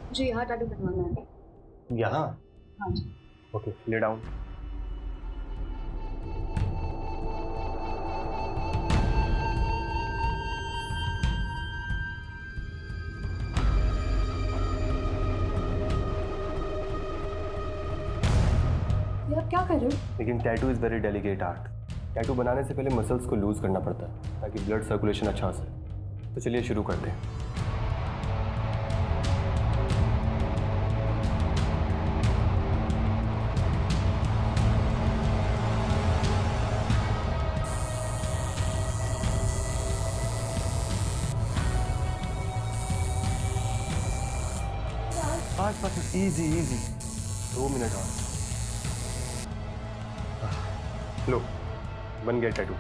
मुझे यहाँ टैटू बनवाना है। यहाँ? हाँ जी। Okay, lay down. ये आप क्या कर रहे हो? लेकिन tattoo is very delicate art. Tattoo बनाने से पहले मसल्स को लूज करना पड़ता है ताकि ब्लड सर्कुलेशन अच्छा हो सके। तो चलिए शुरू करते हैं। बस इजी इजी, 2 मिनट और। लो, बन गया टैटू।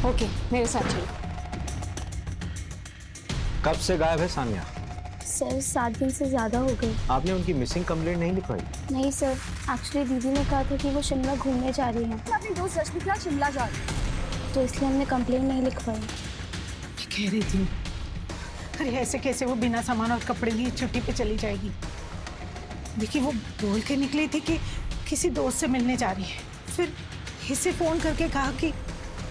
ओके, मेरे साथ चलो। कब से गायब है सानिया? सर 7 दिन से ज़्यादा हो गए। आपने उनकी मिसिंग कंप्लेंट नहीं लिखवाई? नहीं सर, एक्चुअली दीदी ने कहा था कि वो शिमला घूमने जा रही हैं, अपनी दोस्त रश्मि के साथ शिमला जा रही है। तो इसलिए हमने कंप्लेंट नहीं लिखवाई। मैं कह रही थी, अरे ऐसे कैसे वो बिना सामान और कपड़े लिए छुट्टी पे चली जाएगी? देखिए वो बोल के निकली थी कि किसी दोस्त से मिलने जा रही है, फिर इसे फोन करके कहा कि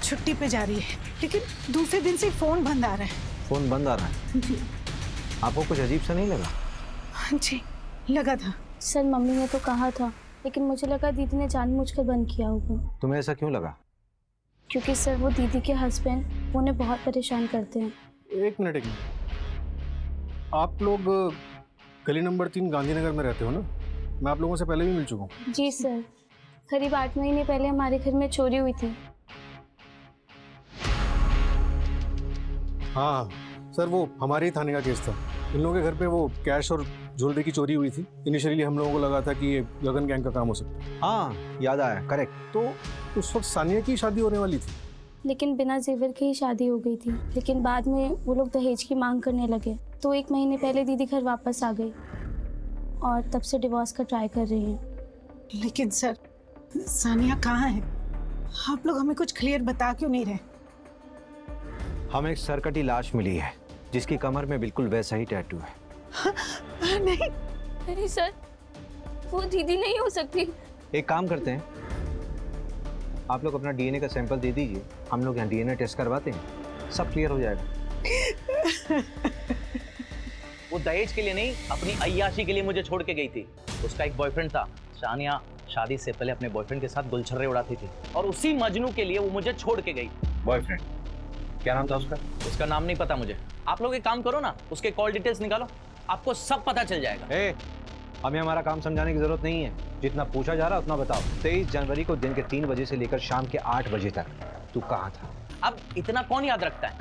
छुट्टी पे जा रही है, लेकिन दूसरे दिन से फोन बंद आ रहा है। फोन बंद आ रहा है? जी आपको कुछ अजीब सा नहीं लगा? हाँ जी, लगा था। सर मम्मी ने तो कहा था, लेकिन मुझे लगा दीदी ने जानबूझकर बंद किया होगा। तुम्हें ऐसा क्यों लगा? क्योंकि सर वो दीदी के हस्बैंड उन्हें बहुत परेशान करते हैं। एक मिनट। आप लोग गली नंबर 3 गांधीनगर में रहते हो ना? मैं आप लोगों से पहले भी मिल चुका हूँ। जी सर, करीब 8 महीने पहले हमारे घर में चोरी हुई थी। हाँ सर, वो हमारे ही थाने का केस था। इन लोगों के घर पे वो कैश और ज्वेलरी की चोरी हुई थी। इनिशियली हम लोगों को लगा था कि ये गगन गैंग का काम हो सकता है। हाँ याद आया, करेक्ट। तो उस वक्त सानिया की शादी होने वाली थी। लेकिन बिना जेवर के ही शादी हो गई थी। लेकिन बाद में वो लोग दहेज की मांग करने लगे, तो 1 महीने पहले दीदी घर वापस आ गई और तब से डिवोर्स का ट्राई कर रही हैं। लेकिन सर सानिया कहाँ है? आप लोग हमें कुछ क्लियर बता क्यों नहीं रहे? हमें एक सरकटी लाश मिली है जिसकी कमर में बिल्कुल वैसा ही टैटू है। नहीं नहीं सर, वो दीदी नहीं हो सकती। एक काम करते हैं, आप लोग अपना डीएनए का सैंपल दे दीजिए, हम लोग यहाँ डीएनए टेस्ट करवाते हैं, सब क्लियर हो जाएगा। वो दहेज के लिए नहीं, अपनी अय्याशी के लिए मुझे छोड़ के गई थी। उसका एक बॉयफ्रेंड था। सानिया शादी से पहले अपने बॉयफ्रेंड के साथ गुलछर्रे उड़ाती थी और उसी मजनू के लिए वो मुझे छोड़ के गई। बॉयफ्रेंड? क्या नाम था उसका? उसका नाम नहीं पता मुझे। आप लोग एक काम करो ना, उसके कॉल डिटेल्स निकालो, आपको सब पता चल जाएगा। हमें हमारा काम समझाने की जरूरत नहीं है, जितना पूछा जा रहा है उतना बताओ। 23 जनवरी को दिन के 3 बजे से लेकर शाम के 8 बजे तक तू कहाँ था? अब इतना कौन याद रखता है?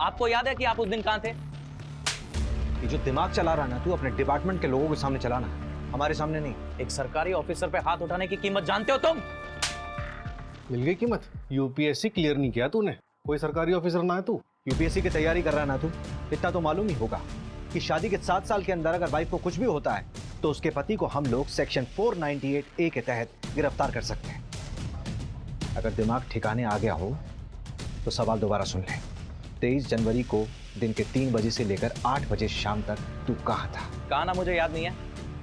आपको याद है कि आप उस दिन कहाँ थे? ये जो दिमाग चला रहा ना तू, अपने डिपार्टमेंट के लोगों के सामने चलाना, हमारे सामने नहीं। एक सरकारी ऑफिसर पे हाथ उठाने की कीमत जानते हो तुम? मिल गई कीमत। यूपीएससी क्लियर नहीं किया तूने, कोई सरकारी ऑफिसर ना है तू। यूपीएससी की तैयारी कर रहा है ना तू, इतना तो मालूम ही होगा कि शादी के 7 साल के अंदर अगर वाइफ को कुछ भी होता है तो उसके पति को हम लोग सेक्शन 498A के तहत गिरफ्तार कर सकते हैं। अगर दिमाग ठिकाने आ गया हो तो सवाल दोबारा सुन ले। 23 जनवरी को दिन के 3 बजे से लेकर 8 बजे शाम तक तू कहाँ था? कहा ना मुझे याद नहीं है,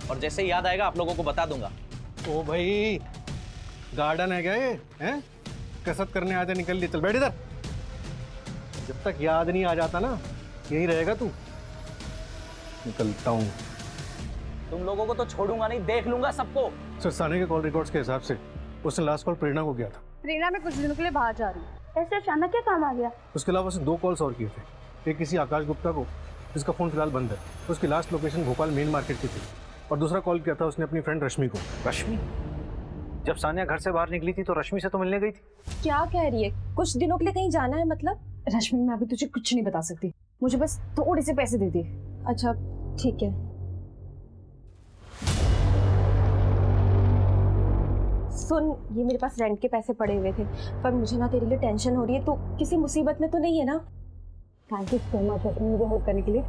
और जैसे ही याद आएगा आप लोगों को बता दूंगा। ओ भाई, गार्डन है क्या ये? हैं? कसरत करने आते निकल लिए। चल बैठ इधर। जब तक याद नहीं आ जाता ना, यहीं रहेगा तू। निकलता हूँ। तुम लोगों को तो छोड़ूंगा नहीं, देख लूंगा सबको। सर सानिया के कॉल रिकॉर्ड्स के हिसाब से उसने लास्ट कॉल प्रेरणा को किया था। प्रेरणा में कुछ दिनों के लिए बाहर जा रही है। ऐसे अचानक क्या काम आ गया? उसके अलावा उसने 2 कॉल्स और किए थे। एक किसी आकाश गुप्ता को, जिसका फ़ोन फिलहाल बंद है। उसकी last location Bhopal main market की थी। और दूसरा कॉल किया था उसने अपनी फ्रेंड रश्मि को। रश्मि? जब सानिया घर से बाहर निकली थी तो रश्मि से तो मिलने गई थी। क्या कह रही है? कुछ दिनों के लिए कहीं जाना है मतलब? रश्मि, मैं अभी तुझे कुछ नहीं बता सकती, मुझे बस थोड़े से पैसे दे दे। अच्छा ठीक है। सुन, ये मेरे पास रेंट के पैसे पड़े हुए थे, पर मुझे ना तेरे लिए टेंशन हो रही है। तो किसी मुसीबत में तो नहीं है ना? थैंक यू सो मच मुझे हेल्प करने के लिए।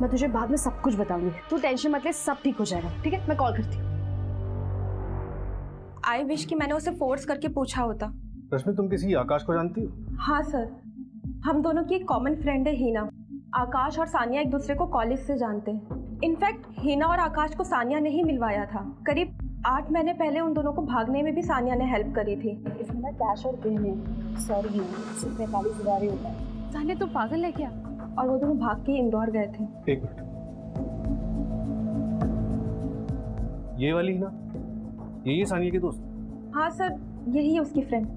मैं तुझे बाद में सब कुछ बताऊंगी, तू टेंशन मत ले, सब ठीक हो जाएगा। ठीक है, मैं कॉल करती हूँ। आई विश कि मैंने उसे फोर्स करके पूछा होता। रश्मि, तुम किसी आकाश को जानती हो? हाँ सर, हम दोनों की एक कॉमन फ्रेंड है हीना। आकाश और सानिया एक दूसरे को कॉलेज से जानते हैं। इनफैक्ट हिना और आकाश को सानिया ने ही मिलवाया था। करीब 8 महीने पहले उन दोनों को भागने में भी सानिया ने हेल्प करी थी। इसमें ना कैश और गहने, सॉरी सिर्फ 45,000 ही होता है। सानिया तो पागल है क्या? और वो दोनों भाग के इंदौर गए थे। एक मिनट, ये वाली ना, यही है सानिया की दोस्त? हाँ सर, यही है उसकी फ्रेंड।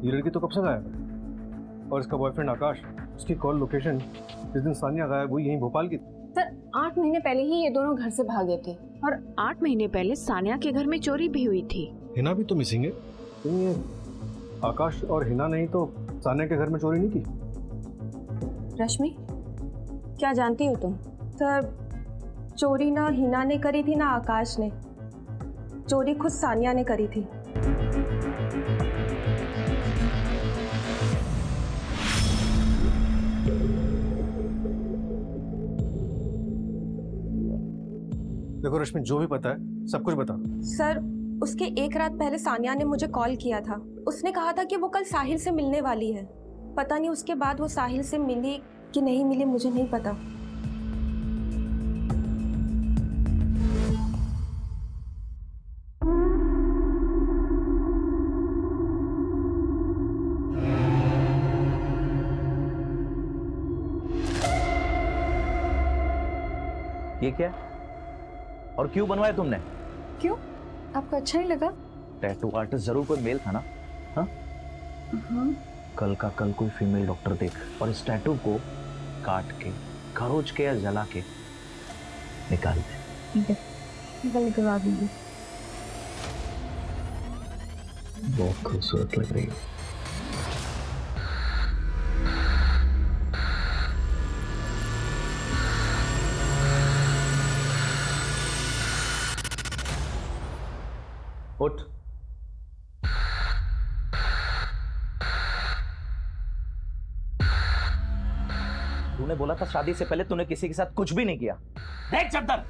ये लड़की तो कब से गायब है? और इसका बॉयफ्रेंड आकाश, उसकी कॉल लोकेशन जिस दिन सानिया गायब हुई यहीं भोपाल की थी। सर 8 महीने पहले ही ये दोनों घर से भागे थे और 8 महीने पहले सानिया के घर में चोरी भी हुई थी। हिना भी तो मिसिंग है। नहीं ये आकाश और हिना नहीं तो सानिया के घर में चोरी नहीं की? रश्मि, क्या जानती हो तुम? सर, चोरी ना हिना ने करी थी ना आकाश ने। चोरी खुद सानिया ने करी थी। देखो रश्मि, जो भी पता है सब कुछ बता दो। सर, उसके एक रात पहले सानिया ने मुझे कॉल किया था। उसने कहा था कि वो कल साहिल से मिलने वाली है। पता नहीं उसके बाद वो साहिल से मिली कि नहीं मिली, मुझे नहीं पता। ये क्या है और क्यों बनवाया तुमने? क्यों, आपको अच्छा ही लगा? टैटू आर्टिस्ट जरूर कोई मेल था ना? हाँ? कल का कल कोई फीमेल डॉक्टर देख और इस टैटू को काट के, खरोच के या जला के निकाल दे। ठीक है, निकलवा दीजिए। बहुत खूबसूरत लग रही है। उठ। तूने बोला था शादी से पहले तूने किसी के साथ कुछ भी नहीं किया। देख चद्दर।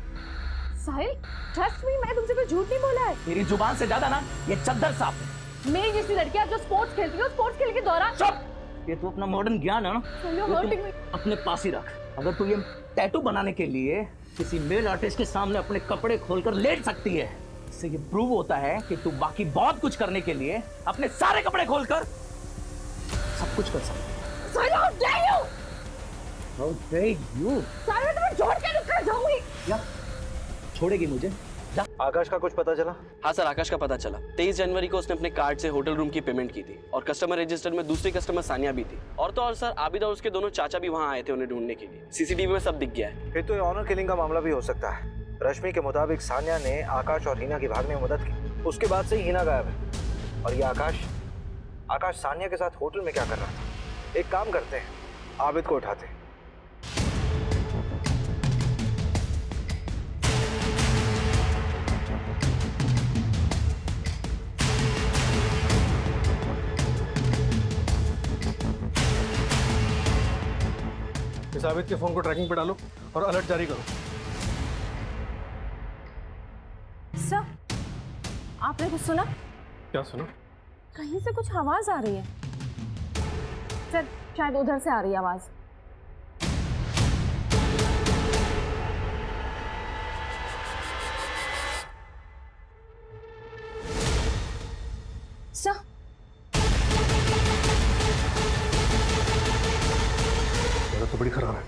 साहिल, ट्रस्ट मी, मैंने तुमसे कोई झूठ नहीं बोला है। तेरी जुबान से ज्यादा ना ये चद्दर साफ है। मेरी जैसी लड़कियां जो स्पोर्ट्स खेलती है, स्पोर्ट्स खेल के दौरान। चुप। ये तू अपना मॉडर्न ज्ञान है ना, ये तू अपने पास ही रख। अगर तू ये टैटू बनाने के लिए किसी मेल आर्टिस्ट के सामने अपने कपड़े खोलकर लेट सकती है, इससे ये प्रूव होता है कि तू बाकी बहुत कुछ करने के लिए अपने सारे कपड़े खोलकर सब कुछ कर सकती है। साहिल, how dare you? How dare you? साहिल, मैं तुम्हें छोड़ के निकल जाऊंगी। क्या छोड़ेगी मुझे? जा। आकाश का कुछ पता चला? हाँ सर, आकाश का पता चला। 23 जनवरी को उसने अपने कार्ड से होटल रूम की पेमेंट की थी और कस्टमर रजिस्टर में दूसरी कस्टमर सानिया भी थी। और तो और सर, आबिद और उसके दोनों चाचा भी वहाँ आए थे उन्हें ढूंढने के लिए। सीसीटीवी में सब दिख गया है। फिर तो ये ऑनर किलिंग का मामला भी हो सकता है। रश्मि के मुताबिक सानिया ने आकाश और हिना की भागने में मदद की। उसके बाद से ही हिना गायब है। और ये आकाश सानिया के साथ होटल में क्या कर रहा था? एक काम करते हैं, आबिद को उठाते हैं। इस आबिद के फोन को ट्रैकिंग पे डालो और अलर्ट जारी करो। सर, आपने कुछ सुना? क्या सुना? कहीं से कुछ आवाज आ रही है। सर, शायद उधर से आ रही है आवाज। सर, तो बड़ी खराब है।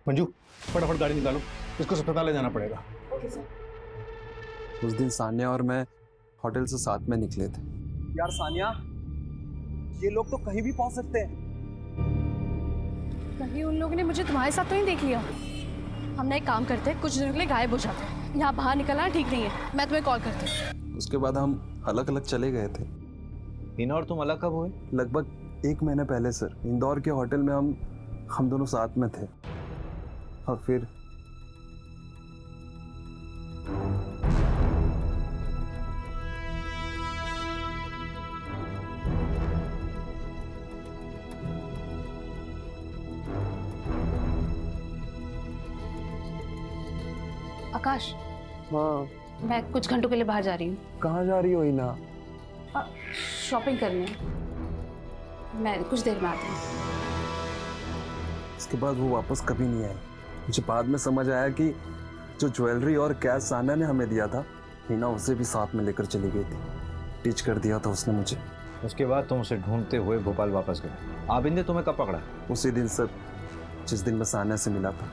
मंजू, फटाफट गाड़ी निकालो, इसको अस्पताल ले जाना पड़ेगा। Okay sir. उस दिन सानिया और मैं होटल से साथ में निकले थे। यार सानिया, ये लोग तो कहीं भी पहुंच सकते हैं। कहीं उन लोगों ने मुझे तुम्हारे साथ तो नहीं देख लिया। हम ना एक काम करते हैं, कुछ दिनों के लिए गायब हो जाते हैं। यहाँ बाहर निकलना ठीक नहीं है। मैं तुम्हें कॉल करती हूँ। उसके बाद हम अलग अलग चले गए थे। हिना और तुम अलग कब हुए? लगभग 1 महीने पहले सर। इंदौर के होटल में हम दोनों साथ में थे। और फिर आकाश, हाँ, मैं कुछ घंटों के लिए बाहर जा रही हूँ। कहाँ जा रही हो हिना? शॉपिंग करनी है। मैं कुछ देर में आती हूँ। उसके बाद वो वापस कभी नहीं आई। मुझे बाद में समझ आया कि जो ज्वेलरी और कैश सान्या ने हमें दिया था, हिना उसे भी साथ में लेकर चली गई थी। टीच कर दिया था उसने मुझे। उसके बाद तुम उसे ढूंढते हुए भोपाल वापस गए। आबिद ने तुम्हें कब पकड़ा? उसी दिन सर, जिस दिन मैं सान्या से मिला था।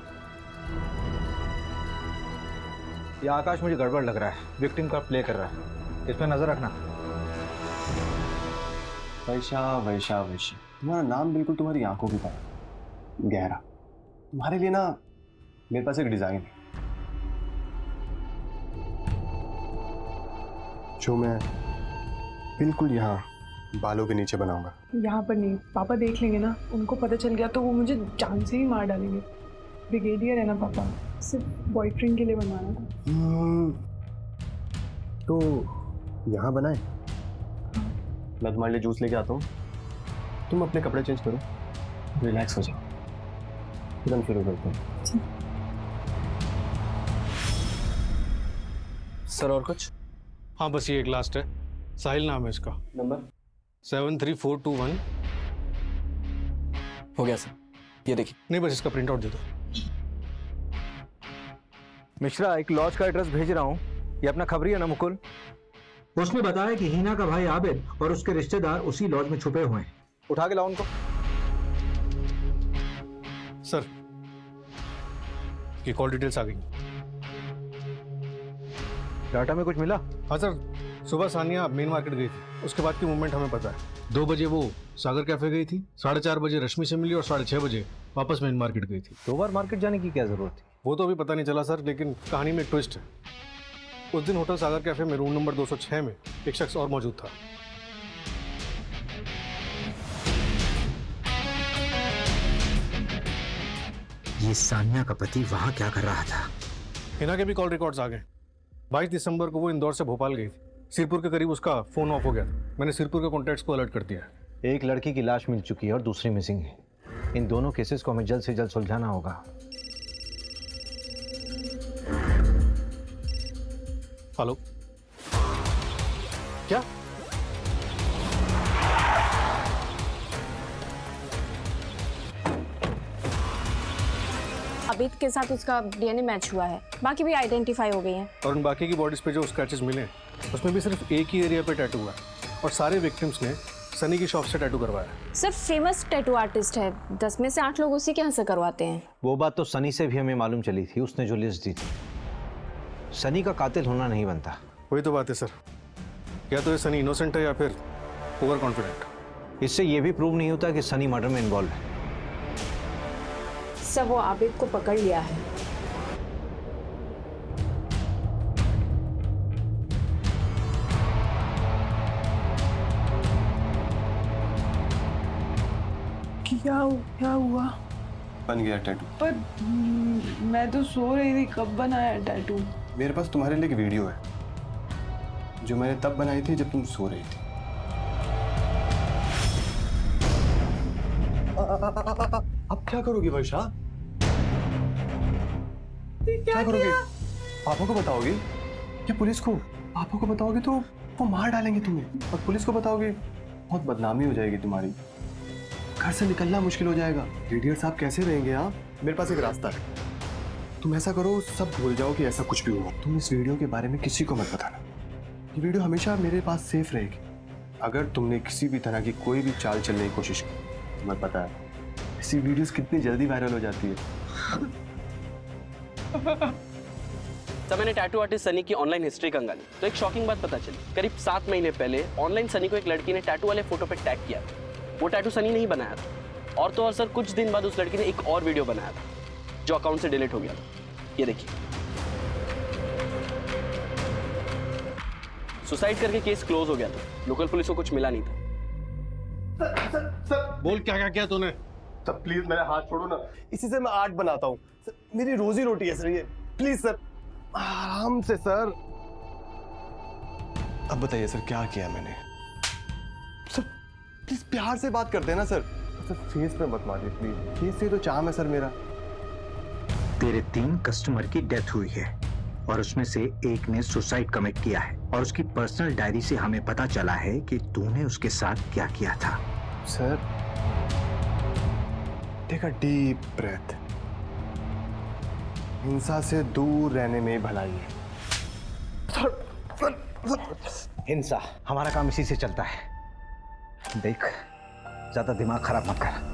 ये आकाश मुझे गड़बड़ लग रहा है, विक्टिम का प्ले कर रहा है, इसमें नजर रखना। वैशा वैशा वैशा, तुम्हारा नाम बिल्कुल तुम्हारी आंखों की तरह गहरा। तुम्हारे लिए ना मेरे पास एक डिजाइन है जो मैं बिल्कुल यहाँ बालों के नीचे बनाऊंगा। यहाँ पर नहीं, पापा देख लेंगे ना, उनको पता चल गया तो वो मुझे जान से ही मार डालेंगे। ब्रिगेडियर है ना पापा, सिर्फ बॉयफ्रेंड के लिए बनवाना था। तो यहाँ बनाए, मैं तुम्हारे लिए जूस लेके आता हूँ, तुम अपने कपड़े चेंज करो, रिलैक्स हो जाओ, फिर हम शुरू करते हैं। सर और कुछ? हाँ बस ये एक लास्ट है, साहिल नाम है इसका। नंबर 73421। हो गया सर, ये देखिए। नहीं बस इसका प्रिंट आउट दे दो। मिश्रा, एक लॉज का एड्रेस भेज रहा हूँ, ये अपना खबरी है ना मुकुल? उसने बताया कि हिना का भाई आबिद और उसके रिश्तेदार उसी लॉज में छुपे हुए हैं। उठा के लाओ उनको। सर ये कॉल डिटेल्स आ गई। डाटा में कुछ मिला? हाँ सर, सुबह सानिया मेन मार्केट गई थी, उसके बाद की मूवमेंट हमें पता है। 2 बजे वो सागर कैफे गई थी, 4:30 बजे रश्मि से मिली और 6:30 बजे वापस मेन मार्केट गई थी। 2 बार मार्केट जाने की क्या जरूरत थी? वो तो अभी पता नहीं चला सर, लेकिन कहानी में एक ट्विस्ट है। उस दिन होटल सागर कैफे में रूम नंबर 206 में एक शख्स और मौजूद था। ये सानिया का पति वहां क्या कर रहा था? हिना के भी कॉल रिकॉर्ड्स आ गए। 22 दिसंबर को वो इंदौर से भोपाल गई थी, सिरपुर के करीब उसका फोन ऑफ हो गया था। मैंने सिरपुर के कॉन्टैक्ट्स को अलर्ट कर दिया है। एक लड़की की लाश मिल चुकी है और दूसरी मिसिंग है। इन दोनों केसेस को हमें जल्द से जल्द सुलझाना होगा। हेलो, क्या? आबिद के साथ उसका डीएनए मैच हुआ है, बाकी भी आइडेंटिफाई हो गई हैं। और उन बाकी की बॉडीज पे जो स्क्रैचेस मिले उसमें भी सिर्फ एक ही एरिया पे टैटू हुआ है और सारे विक्टिम्स ने सनी की शॉप से टैटू करवाया। सिर्फ फेमस टैटू आर्टिस्ट है, 10 में से 8 लोग उसी के यहाँ से करवाते हैं। वो बात तो सनी से भी हमें मालूम चली थी, उसने जो लिस्ट दी थी। सनी का कातिल होना नहीं बनता। वही तो बात है सर, या तो ये सनी इनोसेंट है या फिर ओवर कॉन्फिडेंट। इससे ये भी प्रूव नहीं होता कि सनी मर्डर में इन्वॉल्व है। सब वो आबिद को पकड़ लिया है। क्या हुआ? बन गया टैटू। पर मैं तो सो रही थी, कब बनाया टैटू? मेरे पास तुम्हारे लिए एक वीडियो है जो मैंने तब बनाई थी जब तुम सो रही थी। अब क्या करोगी वर्षा? क्या करोगी? पापा को बताओगी या पुलिस को? पापा को बताओगी तो वो मार डालेंगे तुम्हें, और पुलिस को बताओगी बहुत बदनामी हो जाएगी तुम्हारी, घर से निकलना मुश्किल हो जाएगा। ब्रिगेडियर साहब कैसे रहेंगे? आप, मेरे पास एक रास्ता है। तुम ऐसा करो, सब भूल जाओ कि ऐसा कुछ भी हुआ। तुम इस वीडियो के बारे में किसी को मत बताना। ये वीडियो हमेशा मेरे पास सेफ रहेगी। अगर तुमने किसी भी तरह की कोई भी चाल चलने की कोशिश की, तुम्हें पता है ऐसी वीडियोस कितनी जल्दी वायरल हो जाती है। तब मैंने टैटू आर्टिस्ट सनी की ऑनलाइन हिस्ट्री कंगाली तो एक शॉकिंग बात पता चली। करीब 7 महीने पहले ऑनलाइन सनी को एक लड़की ने टैटू वाले फोटो पे टैग किया था। वो टैटू सनी नहीं बनाया था, और तो और सर कुछ दिन बाद उस लड़की ने एक और वीडियो बनाया था जो अकाउंट से डिलीट हो गया था। ये देखिए, सुसाइड करके केस क्लोज हो गया था, लोकल पुलिस को कुछ मिला नहीं था। सर बोल, क्या क्या किया तूने? सर प्लीज मेरा हाथ छोड़ो ना, इसी से मैं आर्ट बनाता हूँ। मेरी रोजी रोटी है सर ये, प्लीज सर आराम से सर। अब बताइए सर क्या किया मैंने? सर प्लीज प्यार से बात करते हैं ना सर। सर फेस पे मत मारिए प्लीज, फेस से तो चाम है सर मेरा। तेरे 3 कस्टमर की डेथ हुई है और उसमें से एक ने सुसाइड कमिट किया है, और उसकी पर्सनल डायरी से हमें पता चला है कि तूने उसके साथ क्या किया था। Sir take a deep breath. हिंसा से दूर रहने में भलाई है। हिंसा, हमारा काम इसी से चलता है। देख, ज्यादा दिमाग खराब मत कर।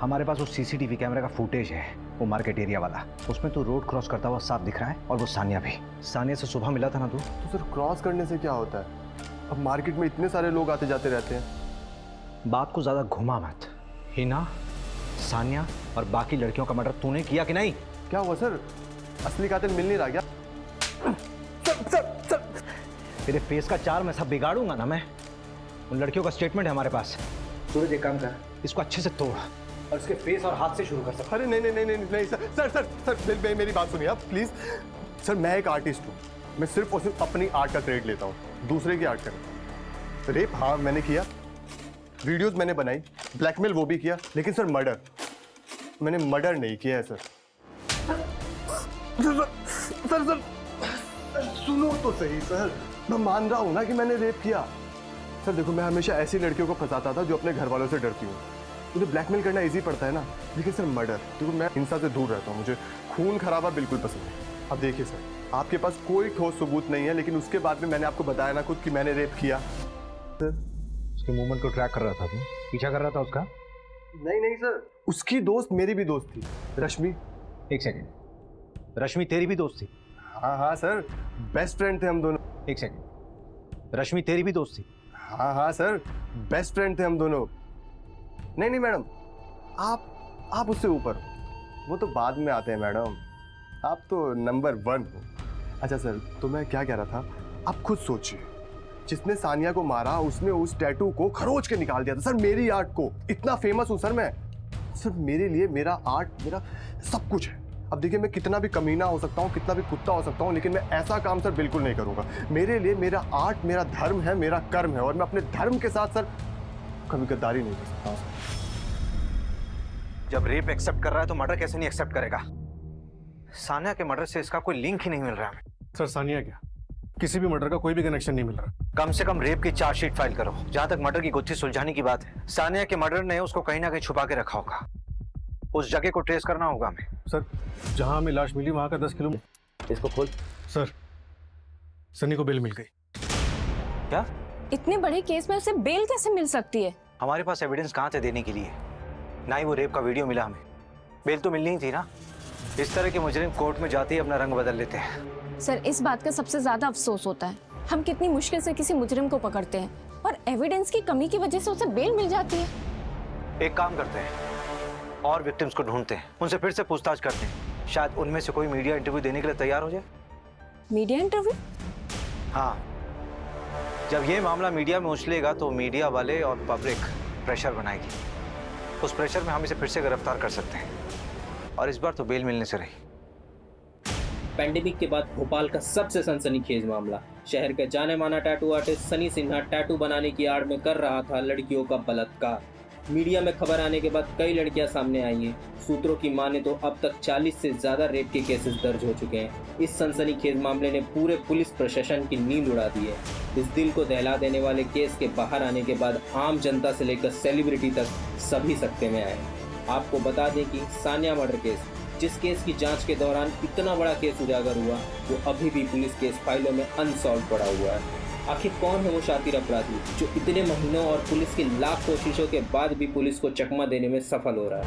हमारे पास वो सीसीटीवी कैमरे का फुटेज है, वो मार्केट एरिया वाला। उसमें तू रोड क्रॉस करता हुआ साफ दिख रहा है, और वो सानिया भी। सानिया से सुबह मिला था ना तू? तो सर क्रॉस करने से क्या होता है? अब मार्केट में इतने सारे लोग आते जाते रहते हैं। बात को ज्यादा घुमा मत। हिना, सानिया और बाकी लड़कियों का मर्डर तूने किया कि नहीं? क्या हुआ सर? असली कातिल मिल नहीं रहा क्या? तेरे फेस का चार मैं सब बिगाड़ूंगा ना मैं। उन लड़कियों का स्टेटमेंट है हमारे पास। सूरज एक काम कर, इसको अच्छे से तोड़ और इसके फेस और हाथ से शुरू कर सकता। अरे नहीं नहीं नहीं नहीं नहीं सर सर सर सर मेरी बात सुनिए आप प्लीज। सर मैं एक आर्टिस्ट हूँ, मैं सिर्फ और सिर्फ अपनी आर्ट का क्रेडिट लेता हूँ, दूसरे की आर्ट का। रेप हाँ मैंने किया, वीडियोस मैंने बनाई, ब्लैकमेल वो भी किया, लेकिन सर मर्डर मैंने मर्डर नहीं किया है सर। सर सर सुनो तो सही सर, मैं मान रहा हूँ ना कि मैंने रेप किया। सर देखो मैं हमेशा ऐसी लड़कियों को फंसाता था जो अपने घर वालों से डरती हूँ। मुझे ब्लैकमेल करना इजी पड़ता है ना, लेकिन सर मर्डर, देखो मैं हिंसा से दूर रहता हूँ, मुझे खून खराबा बिल्कुल पसंद है। अब देखिए सर, आपके पास कोई ठोस सबूत नहीं है, लेकिन उसके बाद में मैंने आपको बताया ना खुद कि मैंने रेप किया। सर उसके मूवमेंट को ट्रैक कर रहा था, तू पीछा कर रहा था उसका? नहीं नहीं सर, उसकी दोस्त मेरी भी दोस्त थी, रश्मि। एक सेकेंड, रश्मि तेरी भी दोस्त थी? हाँ हाँ सर, बेस्ट फ्रेंड थे हम दोनों। एक सेकेंड, रश्मि तेरी भी दोस्त थी? हाँ हाँ सर, बेस्ट फ्रेंड थे हम दोनों। नहीं नहीं मैडम, आप उससे ऊपर हो, वो तो बाद में आते हैं मैडम, आप तो नंबर 1 हो। अच्छा सर, तो मैं क्या कह रहा था, आप खुद सोचिए, जिसने सानिया को मारा उसने उस टैटू को खरोच के निकाल दिया था सर, मेरी आर्ट को। इतना फेमस हूं सर मैं, सर मेरे लिए मेरा आर्ट मेरा सब कुछ है। अब देखिए मैं कितना भी कमीना हो सकता हूँ, कितना भी कुत्ता हो सकता हूँ, लेकिन मैं ऐसा काम सर बिल्कुल नहीं करूँगा। मेरे लिए मेरा आर्ट मेरा धर्म है, मेरा कर्म है, और मैं अपने धर्म के साथ सर कभी गद्दारी नहीं कर सकता। जब रेप एक्सेप्ट कर रहा है तो मर्डर कैसे नहीं एक्सेप्ट करेगा? सानिया के मर्डर से इसका कोई लिंक ही नहीं मिल रहा है। सर सानिया क्या, किसी भी मर्डर का कोई भी कनेक्शन नहीं मिल रहा। कम से कम रेप की चार्जशीट फाइल करो। जहां तक मर्डर की गुत्थी सुलझाने की बात है, सानिया के मर्डर ने उसको कहीं ना कहीं छुपा के रखा होगा, उस जगह को ट्रेस करना होगा हमें। सर जहां हमें लाश मिली वहां का 10 किलोमीटर। इसको खोल। सर सनी को बेल मिल गई। क्या? इतने बड़े केस में उसे बेल कैसे मिल सकती है? हमारे पास एविडेंस कहाँ थे देने के लिए? ना ही वो रेप का वीडियो मिला हमें, बेल तो मिलनी ही थी ना। इस तरह के मुजरिम कोर्ट में जाते ही अपना रंग बदल लेते हैं। सर इस बात का सबसे ज्यादा अफसोस होता है, हम कितनी मुश्किल से किसी मुजरिम को पकड़ते हैं और एविडेंस की कमी की वजह से उसे बेल मिल जाती है। एक काम करते हैं, और विक्टिम्स को ढूंढते हैं, उनसे फिर से पूछताछ करते हैं, शायद उनमें से कोई मीडिया इंटरव्यू देने के लिए तैयार हो जाए। Media interview? हाँ, जब ये मामला मीडिया में उछलेगा तो मीडिया वाले और पब्लिक प्रेशर बनाएगी। उस प्रेशर में हम इसे फिर से गिरफ्तार कर सकते हैं, और इस बार तो बेल मिलने से रही। पैंडेमिक के बाद भोपाल का सबसे सनसनीखेज मामला। शहर का जाने माना tattoo artist Sunny Sinha tattoo बनाने की आड़ में कर रहा था लड़कियों का बलात्कार। मीडिया में खबर आने के बाद कई लड़कियां सामने आई हैं। सूत्रों की माने तो अब तक 40 से ज्यादा रेप के केसेस दर्ज हो चुके हैं। इस सनसनीखेज मामले ने पूरे पुलिस प्रशासन की नींद उड़ा दी है। इस दिल को दहला देने वाले केस के बाहर आने के बाद आम जनता से लेकर सेलिब्रिटी तक सभी सकते में आए। आपको बता दें कि सानिया मर्डर केस, जिस केस की जांच के दौरान इतना बड़ा केस उजागर हुआ, वो अभी भी पुलिस केस फाइलों में अनसॉल्व पड़ा हुआ है। आखिर कौन है वो शातिर अपराधी जो इतने महीनों और पुलिस की लाख कोशिशों के बाद भी पुलिस को चकमा देने में सफल हो रहा है?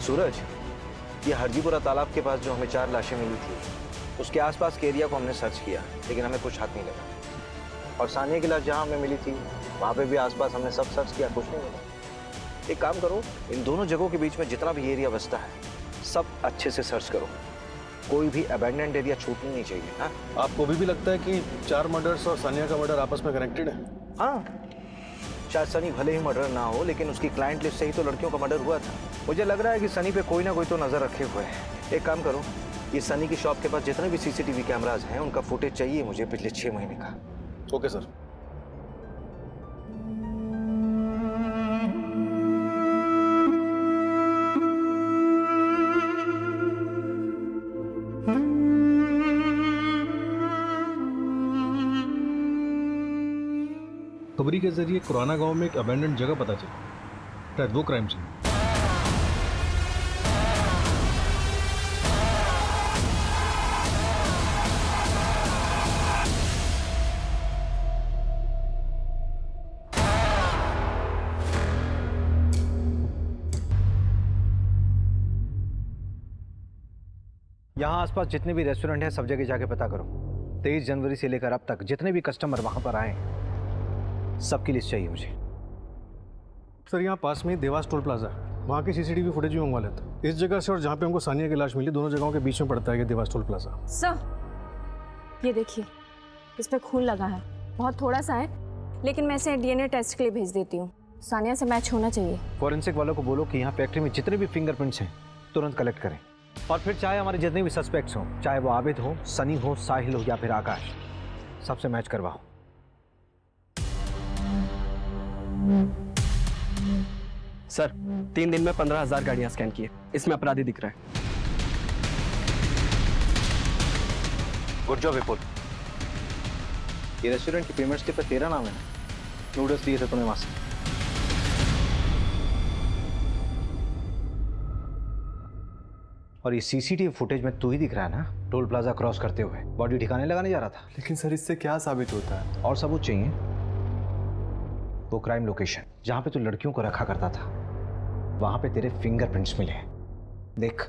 सूरज, ये हरजीपुरा तालाब के पास जो हमें 4 लाशें मिली थी, उसके आसपास के एरिया को हमने सर्च किया, लेकिन हमें कुछ हाथ नहीं लगा। और सानिया की लाश जहाँ हमें मिली थी वहाँ पे भी आसपास हमने सब सर्च किया, कुछ नहीं मिला। एक काम करो, इन दोनों जगहों के बीच में जितना भी एरिया बचता है सब अच्छे से सर्च करो, कोई भी अबैंडन्ड एरिया छूटना नहीं चाहिए। हाँ, आपको भी लगता है कि 4 मर्डर्स और सानिया का मर्डर आपस में कनेक्टेड है? हाँ, शायद सनी भले ही मर्डर ना हो, लेकिन उसकी क्लाइंट लिस्ट से ही तो लड़कियों का मर्डर हुआ था। मुझे लग रहा है कि सनी पे कोई ना कोई तो नजर रखे हुए है। एक काम करो, ये सनी की शॉप के पास जितने भी सीसीटीवी कैमराज हैं उनका फुटेज चाहिए मुझे पिछले 6 महीने का। Okay sir. खुशखबरी के जरिए कुराना गांव में एक अबैंडन जगह पता चली, शायद वो क्राइम सीन। यहाँ आसपास जितने भी रेस्टोरेंट हैं सब जगह जाके पता करो। 23 जनवरी से लेकर अब तक जितने भी कस्टमर वहां पर आए सबकी लिस्ट चाहिए मुझे। सर यहाँ पास में ही देवास टोल प्लाजा है, वहाँ की सीसीटीवी फुटेज भी मंगवा लेते। इस जगह से और जहाँ पे हमको सानिया की लाश मिली, दोनों जगहों के बीच में पड़ता है ये देवास टोल प्लाजा। सर ये देखिए, इस पे खून लगा है, बहुत थोड़ा सा है, लेकिन मैं इसे डीएनए टेस्ट के लिए भेज देती हूँ। सानिया से मैच होना चाहिए। फॉरेंसिक वालों को बोलो कि यहाँ फैक्ट्री में जितने भी फिंगरप्रिंट्स हैं तुरंत कलेक्ट करें, और फिर चाहे हमारे जितने भी सस्पेक्ट्स हों, चाहे वो आबिद हो, सनी हो, साहिल हो या फिर आकाश, सबसे मैच करवाओ। सर 3 दिन में 15,000 गाड़ियां स्कैन किए, इसमें अपराधी दिख रहा है। गुड जॉब विपुल। ये रेस्टोरेंट की पेमेंट्स के पे तेरा नाम है ना? नूडल्स दिए थे तुम्हें वहां से। और ये सीसीटीवी फुटेज में तू ही दिख रहा है ना, टोल प्लाजा क्रॉस करते हुए बॉडी ठिकाने लगाने जा रहा था। लेकिन सर इससे क्या साबित होता है? और सबूत चाहिए। वो क्राइम लोकेशन जहां पे तू लड़कियों को रखा करता था, वहां पे तेरे फिंगरप्रिंट्स मिले। देख,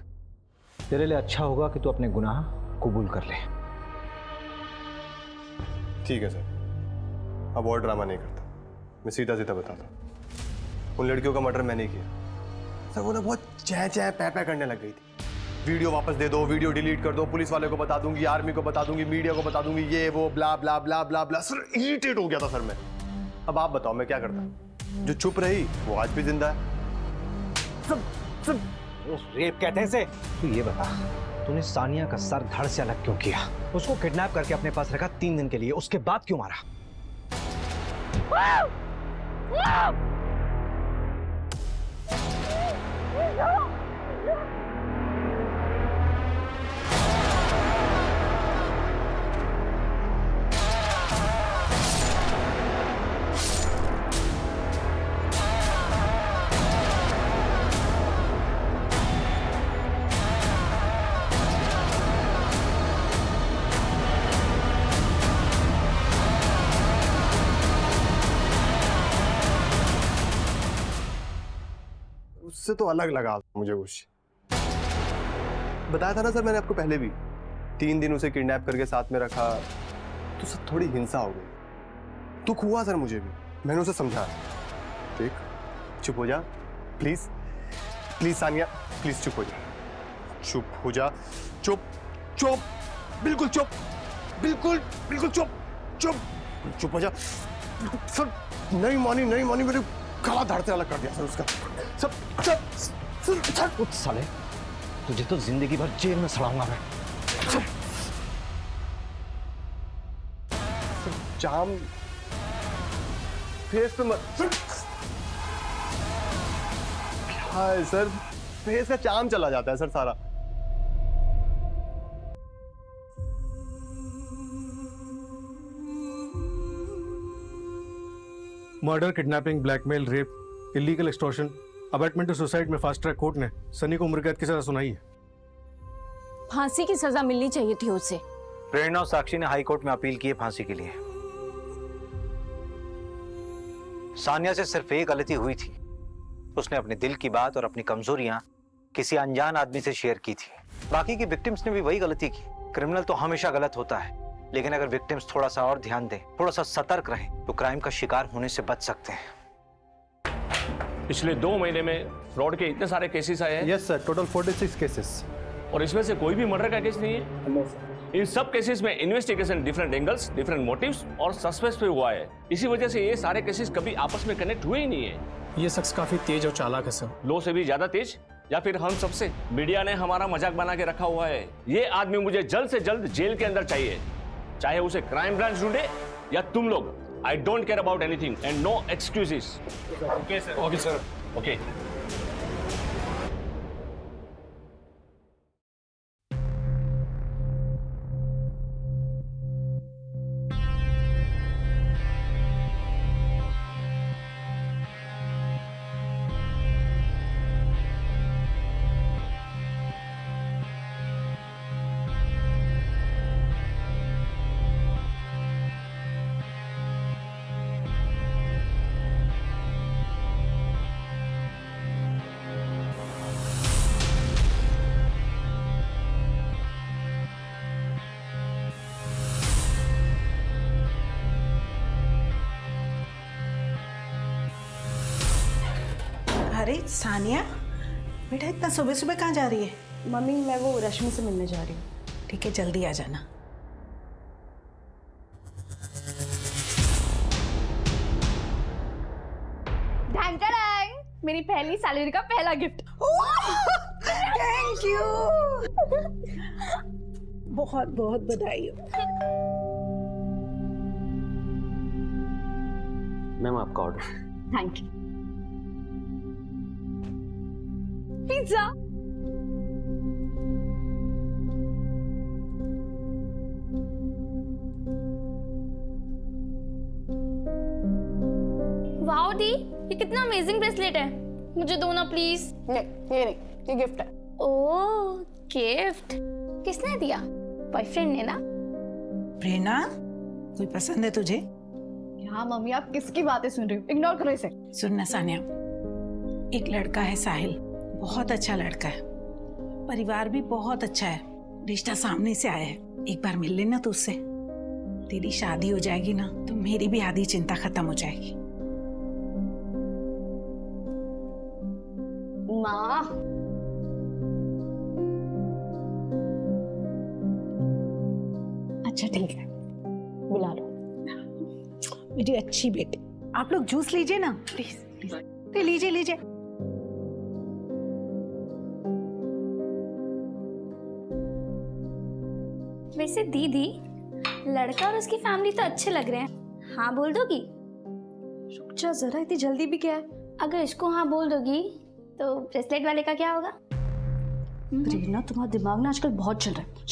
तेरे लिए अच्छा होगा कि तू अपने गुनाह कबूल कर ले। ठीक है सर, अब और ड्रामा नहीं करता, मैं सीधा सीधा बताता हूँ। उन लड़कियों का मर्डर मैंने किया। सर वो ना बहुत चह चह पै पै करने लग गई थी। वीडियो वापस दे दो, वीडियो डिलीट कर दो, पुलिस वाले को बता दूंगी, आर्मी को बता दूंगी, मीडिया को बता दूंगी, ये वो ब्ला ब्ला ब्ला ब्ला ब्ला। सर इरिटेट हो गया था सर मैं। अब आप बताओ मैं क्या करता? जो चुप रही वो आज भी जिंदा है। रेप कहते हैं इसे। तू ये बता, तूने सानिया का सर धड़ से अलग क्यों किया? उसको किडनैप करके अपने पास रखा 3 दिन के लिए, उसके बाद क्यों मारा? उससे तो अलग लगा मुझे कुछ। बताया था ना सर मैंने आपको पहले भी, 3 दिन उसे किडनैप करके साथ में रखा तो सर थोड़ी हिंसा हो गई। दुख हुआ सर मुझे भी, मैंने उसे समझाया। देख चुप हो जा प्लीज, प्लीज सानिया प्लीज चुप हो जा, चुप हो जा, चुप चुप बिल्कुल चुप, बिल्कुल बिल्कुल चुप चुप चुप हो जा। सर नहीं मानी मेरे गला धड़ से अलग कर दिया सर उसका। सब कुछ साले, तुझे तो जिंदगी भर जेल में सड़ाऊंगा मैं। जाम फेस पे मत। क्या है सर, फेस का चाम चला जाता है सर सारा। Murder, kidnapping, blackmail, rape, illegal extortion, abetment to suicide में फास्ट ट्रैक कोर्ट ने सनी को उम्र कैद की सजा सुनाई है। फांसी की सजा मिलनी चाहिए थी उसे। प्रेरणा और साक्षी ने हाई कोर्ट में अपील की है फांसी के लिए। सानिया से सिर्फ एक गलती हुई थी, उसने अपने दिल की बात और अपनी कमजोरियां किसी अनजान आदमी से शेयर की थी। बाकी की विक्टिम्स ने भी वही गलती की। क्रिमिनल तो हमेशा गलत होता है, लेकिन अगर विक्टिम्स थोड़ा सा और ध्यान दें, थोड़ा सा सतर्क रहें, तो क्राइम का शिकार होने से बच सकते हैं। पिछले 2 महीने में फ्रॉड के इतने सारे केसेस आए हैं। यस सर, टोटल 46 केसेस, और इसमें से कोई भी मर्डर का केस नहीं है। इन सब केसेस में investigation different angles, different motives और सस्पेंस पे हुआ है। इसी वजह से ये सारे केसेस कभी आपस में कनेक्ट हुए ही नहीं है। ये शख्स काफी तेज और चालाक है सर। लो से भी ज्यादा तेज, या फिर हम सबसे। मीडिया ने हमारा मजाक बना के रखा हुआ है। ये आदमी मुझे जल्द से जल्द जेल के अंदर चाहिए, चाहे उसे क्राइम ब्रांच ढूंढे या तुम लोग। I don't care about anything and no excuses. Okay sir. Okay sir. Okay. अरे सानिया, बेटा इतना सुबह सुबह कहाँ जा रही है? मम्मी मैं वो रश्मि से मिलने जा रही हूँ। ठीक है, जल्दी आ जाना। ढंग ढंग, मेरी पहली सैलरी का पहला गिफ्ट। थैंक यू, बहुत बहुत बधाई हो। मैम आपका order. Thank you. Pizza. Wow दी, ये कितना अमेजिंग ब्रेसलेट है, मुझे दो ना प्लीज। ये नहीं, ये गिफ्ट है। ओह गिफ्ट, किसने दिया? बॉयफ्रेंड ने ना? प्रेरणा, कोई पसंद है तुझे? हाँ मम्मी, आप किसकी बातें सुन रही हो? इग्नोर करो इसे। सुनना सानिया, एक लड़का है साहिल, बहुत अच्छा लड़का है, परिवार भी बहुत अच्छा है, रिश्ता सामने से आया है। एक बार मिल लेना तो उससे, तेरी शादी हो जाएगी ना तो मेरी भी आधी चिंता खत्म हो जाएगी। माँ, अच्छा ठीक है, बुला लो। मेरी अच्छी बेटी, आप लोग जूस लीजिए ना प्लीज प्लीज। लीजिए लीजिए। वैसे दीदी, लड़का और उसकी फैमिली तो अच्छे लग रहे हैं, हाँ बोल दोगी? रुक जा जरा, इतनी जल्दी भी क्या है? अगर इसको हाँ बोल दोगी तो ब्रेसलेट वाले का क्या होगा? प्रेरणा, तुम्हारा दिमाग ना आजकल बहुत चल रहा है।